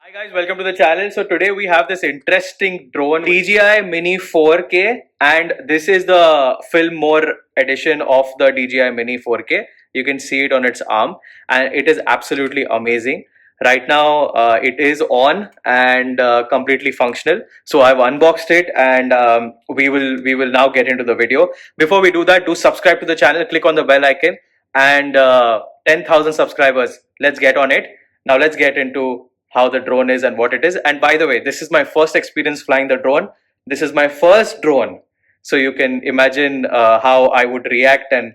Hi guys, welcome to the channel. So today we have this interesting drone DJI Mini 4K, and this is the film more edition of the DJI Mini 4K. You can see it on its arm and it is absolutely amazing. Right now it is on and completely functional. So I've unboxed it and we will now get into the video. Before we do that, do subscribe to the channel, click on the bell icon, and 10,000 subscribers. Let's get on it. Now let's get into how the drone is and what it is. And by the way, this is my first experience flying the drone. This is my first drone. So you can imagine how I would react and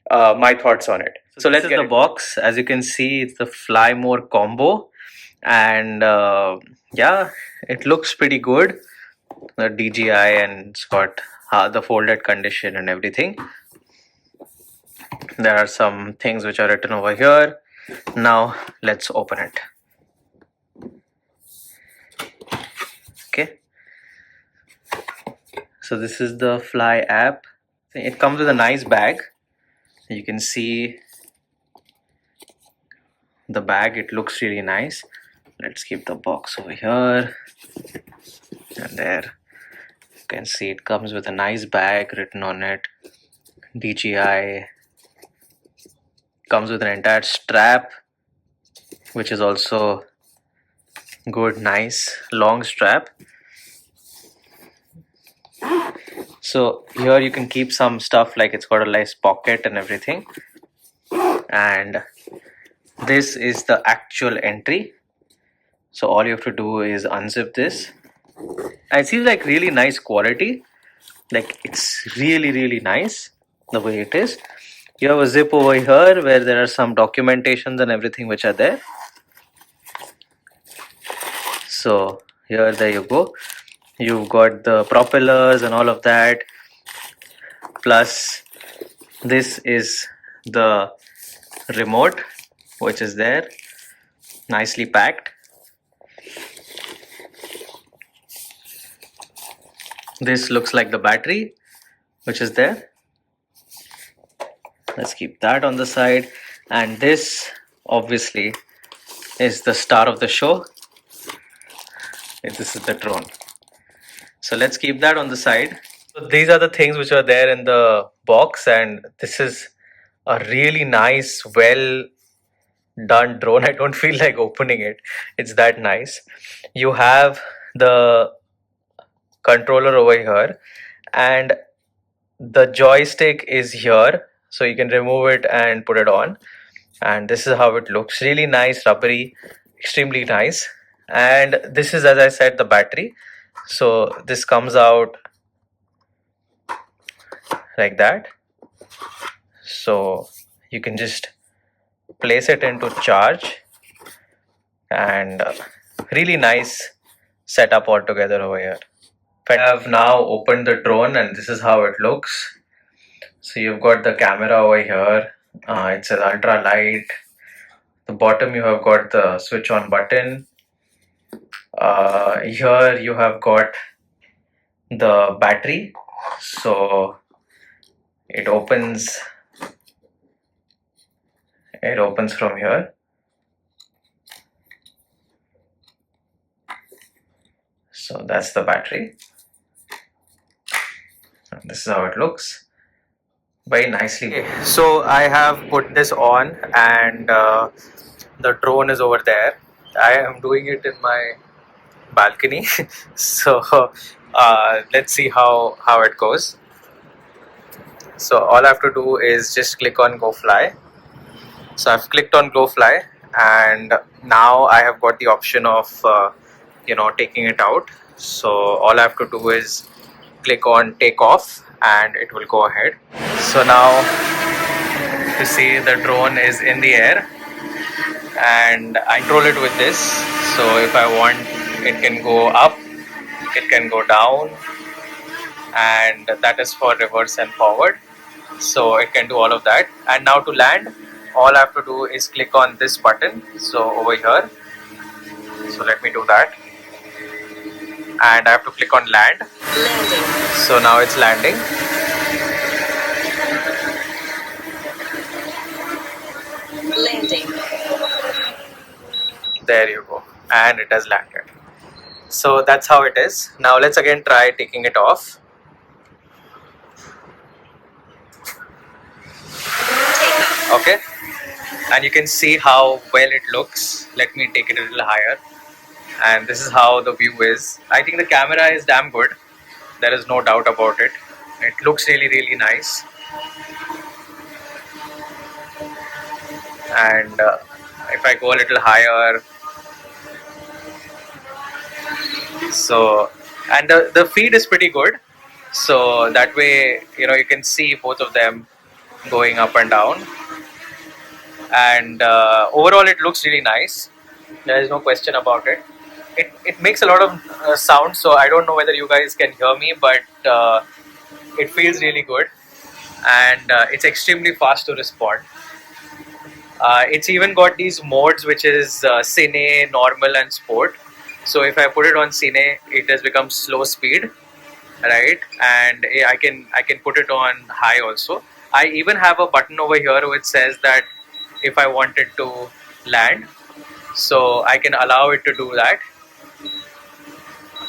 my thoughts on it. So let's get the box. As you can see, it's the Fly More combo. And yeah, it looks pretty good. The DJI, and it's got the folded condition and everything. There are some things which are written over here. Now let's open it. Okay, so this is the Fly app. It comes with a nice bag. You can see the bag, it looks really nice. Let's keep the box over here, and there you can see it comes with a nice bag written on it, DJI. Comes with an entire strap, which is also good, nice long strap. So here you can keep some stuff, like it's got a nice pocket and everything. And this is the actual entry. So all you have to do is unzip this. And it seems like really nice quality. Like it's really nice the way it is. You have a zip over here where there are some documentations and everything which are there. So here, there you go. You've got the propellers and all of that. Plus this is the remote which is there, nicely packed. This looks like the battery which is there. Let's keep that on the side. And this obviously is the star of the show. This is the drone. So let's keep that on the side. So these are the things which are there in the box, and this is a really nice, well done drone. I don't feel like opening it. It's that nice. You have the controller over here, and the joystick is here, so you can remove it and put it on. And this is how it looks. Really nice, rubbery, extremely nice. And this is, as I said, the battery. So this comes out like that. So you can just place it into charge, and really nice setup altogether over here. I have now opened the drone, and this is how it looks. So you've got the camera over here. It's an ultra light. The bottom you have got the switch on button. Here you have got the battery. So it opens from here. So that's the battery. And this is how it looks. Very nicely. Okay, so I have put this on, and the drone is over there. I am doing it in my balcony. So let's see how it goes. So all I have to do is just click on Go Fly. So I've clicked on Go Fly, and now I have got the option of taking it out. So all I have to do is click on Take Off, and it will go ahead. So now you see the drone is in the air, and I control it with this. So if I want, it can go up, it can go down, and that is for reverse and forward. So it can do all of that. And now to land, all I have to do is click on this button, so over here. So let me do that, and I have to click on land. So now it's landing. There you go. and it has landed. So that's how it is. Now let's again try taking it off. Okay, and you can see how well it looks. Let me take it a little higher, and this is how the view is. I think the camera is damn good. There is no doubt about it. It looks really nice. And if I go a little higher, so, and the feed is pretty good, so that way, you know, you can see both of them going up and down, and overall it looks really nice. There is no question about it. It makes a lot of sound, so I don't know whether you guys can hear me, but it feels really good, and it's extremely fast to respond. It's even got these modes, which is Cine, Normal and Sport. So if I put it on Cine, it has become slow speed, right? And I can put it on high also. I even have a button over here which says that if I wanted to land, so I can allow it to do that,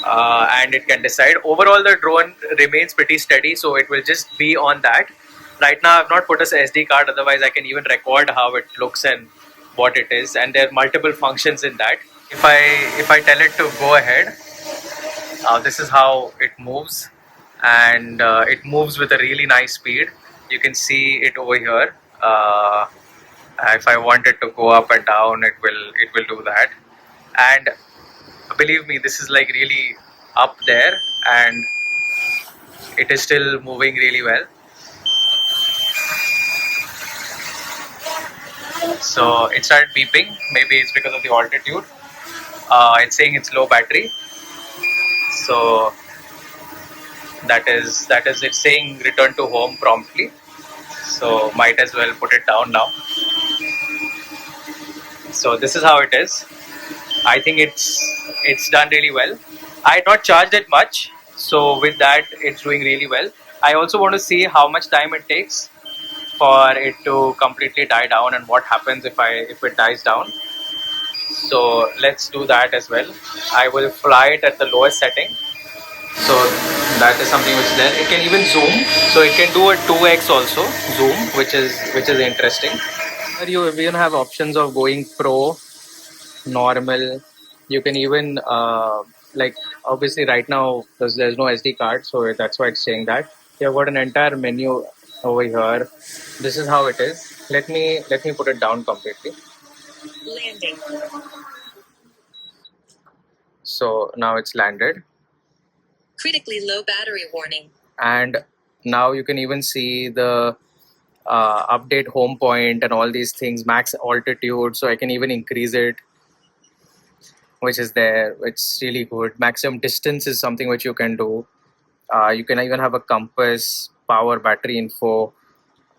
and it can decide. Overall, the drone remains pretty steady, so it will just be on that. Right now I've not put as SD card, otherwise I can even record how it looks and what it is, and there are multiple functions in that. If I tell it to go ahead, this is how it moves, and it moves with a really nice speed. You can see it over here. If I want it to go up and down, it will do that. And believe me, this is like really up there, and it is still moving really well. So it started beeping. Maybe it's because of the altitude. It's saying it's low battery. So that is it's saying return to home promptly. So might as well put it down now. So this is how it is. I think it's done really well. I had not charged it much, so with that it's doing really well. I also want to see how much time it takes for it to completely die down, and what happens if it dies down. So let's do that as well. I will fly it at the lowest setting. So that is something which is there. It can even zoom, so it can do a 2x also zoom, which is interesting. Here you even have options of going pro, normal. You can even like, obviously right now there's no SD card, so that's why it's saying that. You've got an entire menu over here. This is how it is. Let me put it down completely. Landing. So now it's landed. Critically low battery warning. And now you can even see the update home point and all these things, max altitude, so I can even increase it, which is there. It's really good. Maximum distance is something which you can do. You can even have a compass, power, battery info,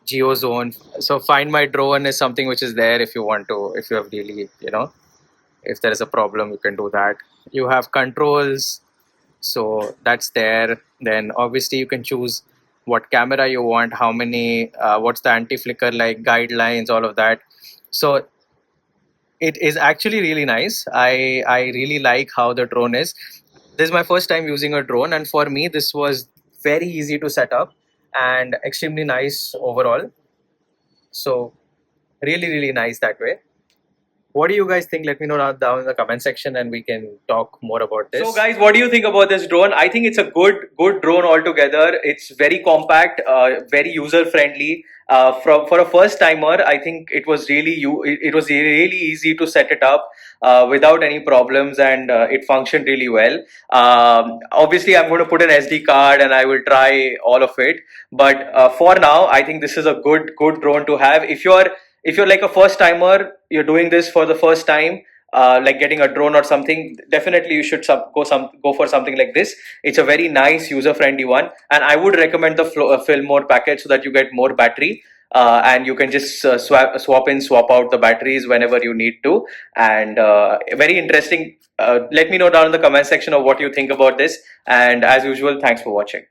geo zone. So find my drone is something which is there if you want to, if you have really, you know, if there is a problem, you can do that. You have controls, so that's there. Then obviously you can choose what camera you want, how many, what's the anti-flicker like, guidelines, all of that. So it is actually really nice. I really like how the drone is. This is my first time using a drone, and for me this was very easy to set up and extremely nice overall. So really nice that way. What do you guys think? Let me know down in the comment section and we can talk more about this. So guys, what do you think about this drone? I think it's a good drone altogether. It's very compact, very user friendly. For a first timer, I think it was really easy to set it up without any problems, and it functioned really well. Obviously, I'm going to put an SD card and I will try all of it. But for now, I think this is a good drone to have. If you're like a first timer, you're doing this for the first time, like getting a drone or something, definitely you should go for something like this. It's a very nice user friendly one, and I would recommend the film mode package so that you get more battery, and you can just swap in, swap out the batteries whenever you need to. And very interesting. Let me know down in the comment section of what you think about this, and as usual, thanks for watching.